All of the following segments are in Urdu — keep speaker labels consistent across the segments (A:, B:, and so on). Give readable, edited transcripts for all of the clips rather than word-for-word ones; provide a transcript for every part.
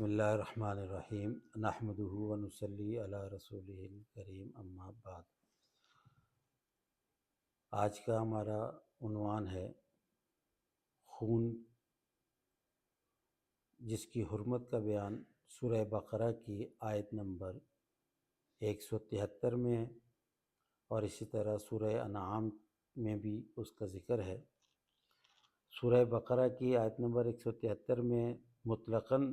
A: بسم اللہ الرحمن الرحیم نحمدہ ونصلی علی رسولہ الکریم اما بعد۔ آج کا ہمارا عنوان ہے خون، جس کی حرمت کا بیان سورہ بقرہ کی آیت نمبر 173 میں ہے، اور اسی طرح سورہ انعام میں بھی اس کا ذکر ہے۔ سورہ بقرہ کی آیت نمبر 173 میں مطلقاً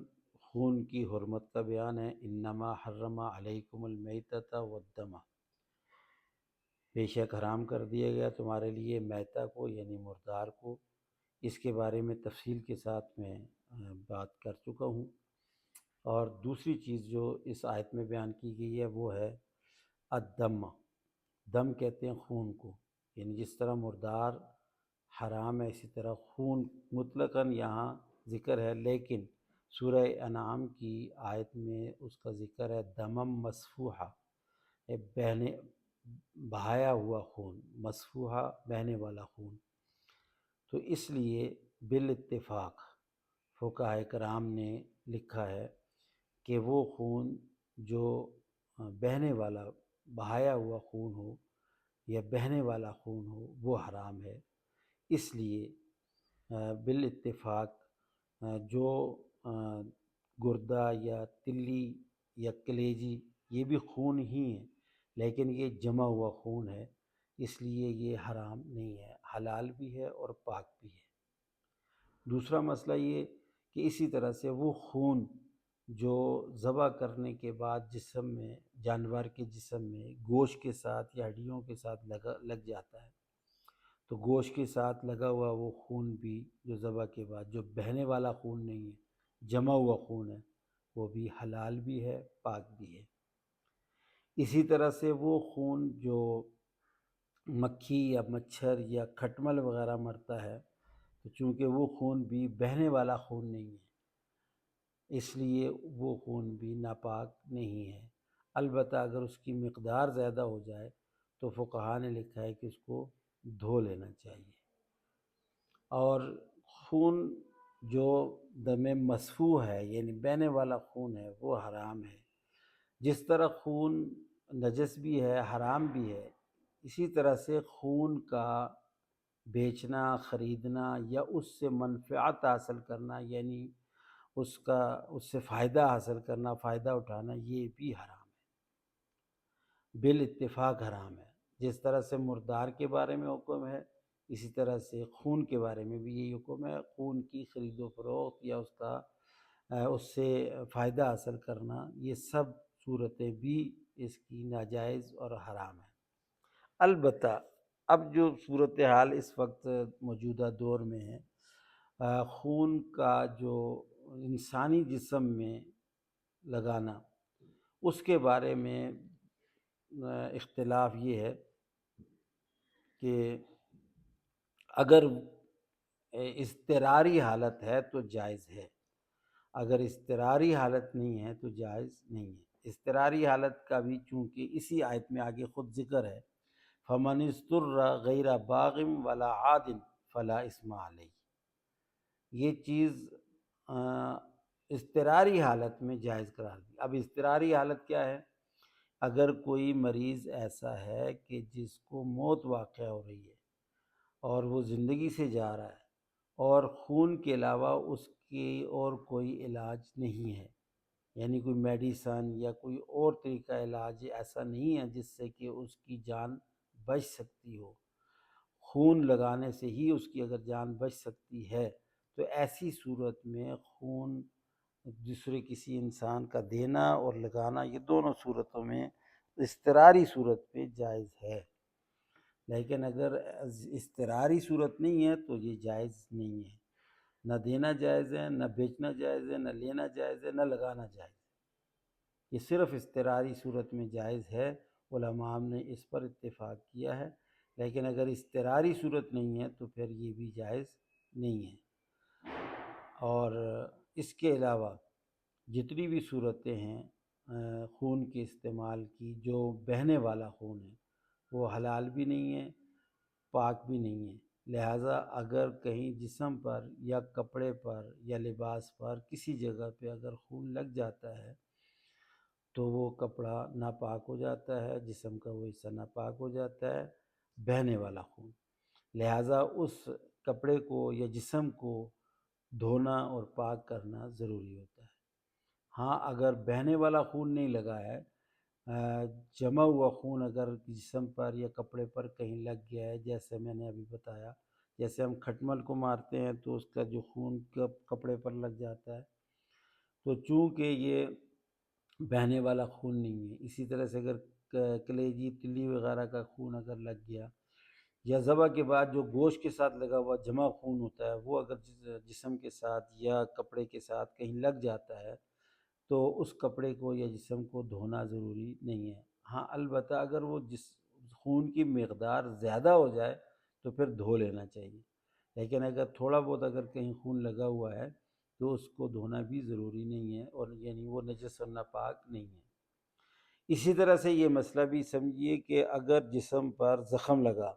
A: خون کی حرمت کا بیان ہے۔ انما حرم علیکم المیتۃ والدم، بے شک حرام کر دیا گیا تمہارے لیے میتہ کو، یعنی مردار کو۔ اس کے بارے میں تفصیل کے ساتھ میں بات کر چکا ہوں۔ اور دوسری چیز جو اس آیت میں بیان کی گئی ہے وہ ہے الدم۔ دم کہتے ہیں خون کو، یعنی جس طرح مردار حرام ہے اسی طرح خون مطلقاً یہاں ذکر ہے، لیکن سورہ انعام کی آیت میں اس کا ذکر ہے دمم مسفوحہ، بہنے بہایا ہوا خون، مسفوحہ بہنے والا خون۔ تو اس لیے بالاتفاق فقہائے کرام نے لکھا ہے کہ وہ خون جو بہنے والا بہایا ہوا خون ہو یا بہنے والا خون ہو وہ حرام ہے۔ اس لیے بالاتفاق جو گردہ یا تلی یا کلیجی یہ بھی خون ہی ہیں، لیکن یہ جمع ہوا خون ہے، اس لیے یہ حرام نہیں ہے، حلال بھی ہے اور پاک بھی ہے۔ دوسرا مسئلہ یہ کہ اسی طرح سے وہ خون جو ذبح کرنے کے بعد جسم میں، جانور کے جسم میں گوشت کے ساتھ یا ہڈیوں کے ساتھ لگ جاتا ہے، تو گوشت کے ساتھ لگا ہوا وہ خون بھی جو ذبح کے بعد جو بہنے والا خون نہیں ہے، جمع ہوا خون ہے، وہ بھی حلال بھی ہے، پاک بھی ہے۔ اسی طرح سے وہ خون جو مکھی یا مچھر یا کھٹمل وغیرہ مرتا ہے، تو چونکہ وہ خون بھی بہنے والا خون نہیں ہے، اس لیے وہ خون بھی ناپاک نہیں ہے۔ البتہ اگر اس کی مقدار زیادہ ہو جائے تو فقہا نے لکھا ہے کہ اس کو دھو لینا چاہیے۔ اور خون جو دم مسفوح ہے یعنی بہنے والا خون ہے وہ حرام ہے۔ جس طرح خون نجس بھی ہے، حرام بھی ہے، اسی طرح سے خون کا بیچنا، خریدنا یا اس سے منفعت حاصل کرنا، یعنی اس سے فائدہ حاصل کرنا، فائدہ اٹھانا، یہ بھی حرام ہے، بالاتفاق حرام ہے۔ جس طرح سے مردار کے بارے میں حکم ہے، اسی طرح سے خون کے بارے میں بھی یہی حکم ہے۔ خون کی خرید و فروخت یا اس سے فائدہ حاصل کرنا، یہ سب صورتیں بھی اس کی ناجائز اور حرام ہیں۔ البتہ اب جو صورتحال اس وقت موجودہ دور میں ہے، خون کا جو انسانی جسم میں لگانا، اس کے بارے میں اختلاف یہ ہے کہ اگر اضطراری حالت ہے تو جائز ہے، اگر اضطراری حالت نہیں ہے تو جائز نہیں ہے۔ اضطراری حالت کا بھی چونکہ اسی آیت میں آگے خود ذکر ہے، فَمَنِ اضْطُرَّ غَيْرَ بَاغٍ وَلَا عَادٍ فَلَا إِثْمَ عَلَيْهِ، یہ چیز اضطراری حالت میں جائز قرار دی۔ اب اضطراری حالت کیا ہے؟ اگر کوئی مریض ایسا ہے کہ جس کو موت واقع ہو رہی ہے اور وہ زندگی سے جا رہا ہے، اور خون کے علاوہ اس کی اور کوئی علاج نہیں ہے، یعنی کوئی میڈیسن یا کوئی اور طریقہ علاج ایسا نہیں ہے جس سے کہ اس کی جان بچ سکتی ہو، خون لگانے سے ہی اس کی اگر جان بچ سکتی ہے، تو ایسی صورت میں خون دوسرے کسی انسان کا دینا اور لگانا، یہ دونوں صورتوں میں اضطراری صورت پہ جائز ہے۔ لیکن اگر اضطراری صورت نہیں ہے تو یہ جائز نہیں ہے، نہ دینا جائز ہے، نہ بیچنا جائز ہے، نہ لینا جائز ہے، نہ لگانا جائز ہے۔ یہ صرف اضطراری صورت میں جائز ہے، علماء نے اس پر اتفاق کیا ہے۔ لیکن اگر اضطراری صورت نہیں ہے تو پھر یہ بھی جائز نہیں ہے۔ اور اس کے علاوہ جتنی بھی صورتیں ہیں خون کے استعمال کی، جو بہنے والا خون ہے وہ حلال بھی نہیں ہے، پاک بھی نہیں ہے۔ لہٰذا اگر کہیں جسم پر یا کپڑے پر یا لباس پر کسی جگہ پہ اگر خون لگ جاتا ہے تو وہ کپڑا ناپاک ہو جاتا ہے، جسم کا وہ حصہ ناپاک ہو جاتا ہے، بہنے والا خون۔ لہٰذا اس کپڑے کو یا جسم کو دھونا اور پاک کرنا ضروری ہوتا ہے۔ ہاں اگر بہنے والا خون نہیں لگا ہے، جمع ہوا خون اگر جسم پر یا کپڑے پر کہیں لگ گیا ہے، جیسے میں نے ابھی بتایا، جیسے ہم کھٹمل کو مارتے ہیں تو اس کا جو خون کپڑے پر لگ جاتا ہے، تو چونکہ یہ بہنے والا خون نہیں ہے، اسی طرح سے اگر کلیجی تلی وغیرہ کا خون اگر لگ گیا یا ذبح کے بعد جو گوشت کے ساتھ لگا ہوا جمع خون ہوتا ہے وہ اگر جسم کے ساتھ یا کپڑے کے ساتھ کہیں لگ جاتا ہے تو اس کپڑے کو یا جسم کو دھونا ضروری نہیں ہے۔ ہاں البتہ اگر وہ خون کی مقدار زیادہ ہو جائے تو پھر دھو لینا چاہیے، لیکن اگر تھوڑا بہت اگر کہیں خون لگا ہوا ہے تو اس کو دھونا بھی ضروری نہیں ہے، اور یعنی وہ نجس اور ناپاک نہیں ہے۔ اسی طرح سے یہ مسئلہ بھی سمجھیے کہ اگر جسم پر زخم لگا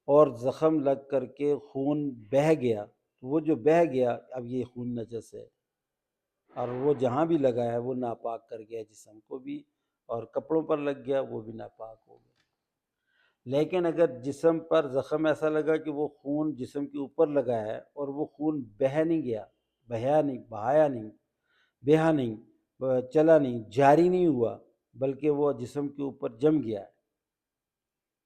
A: اور زخم لگ کر کے خون بہہ گیا تو وہ جو بہہ گیا اب یہ خون نجس ہے، اور وہ جہاں بھی لگا ہے وہ ناپاک کر گیا جسم کو بھی، اور کپڑوں پر لگ گیا وہ بھی ناپاک ہو گیا۔ لیکن اگر جسم پر زخم ایسا لگا کہ وہ خون جسم کے اوپر لگا ہے اور وہ خون بہہ نہیں گیا، بہایا نہیں، چلا نہیں، جاری نہیں ہوا، بلکہ وہ جسم کے اوپر جم گیا ہے،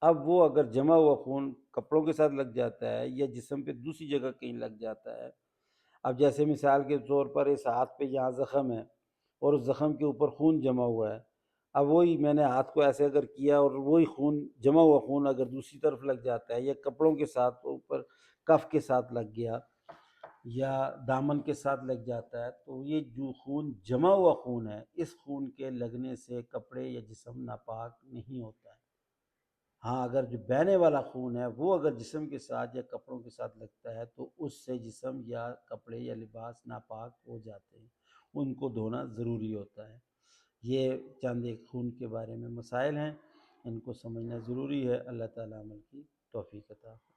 A: اب وہ اگر جمع ہوا خون کپڑوں کے ساتھ لگ جاتا ہے یا جسم پہ دوسری جگہ کہیں لگ جاتا ہے، اب جیسے مثال کے طور پر اس ہاتھ پہ یہاں زخم ہے اور اس زخم کے اوپر خون جمع ہوا ہے، اب وہی میں نے ہاتھ کو ایسے اگر کیا اور وہی خون جمع ہوا خون اگر دوسری طرف لگ جاتا ہے یا کپڑوں کے ساتھ اوپر کف کے ساتھ لگ گیا یا دامن کے ساتھ لگ جاتا ہے تو یہ جو خون جمع ہوا خون ہے، اس خون کے لگنے سے کپڑے یا جسم ناپاک نہیں ہوتا ہے۔ ہاں اگر جو بہنے والا خون ہے وہ اگر جسم کے ساتھ یا کپڑوں کے ساتھ لگتا ہے تو اس سے جسم یا کپڑے یا لباس ناپاک ہو جاتے ہیں، ان کو دھونا ضروری ہوتا ہے۔ یہ چند ایک خون کے بارے میں مسائل ہیں، ان کو سمجھنا ضروری ہے۔ اللہ تعالیٰ عمل کی توفیق عطا فرمائے۔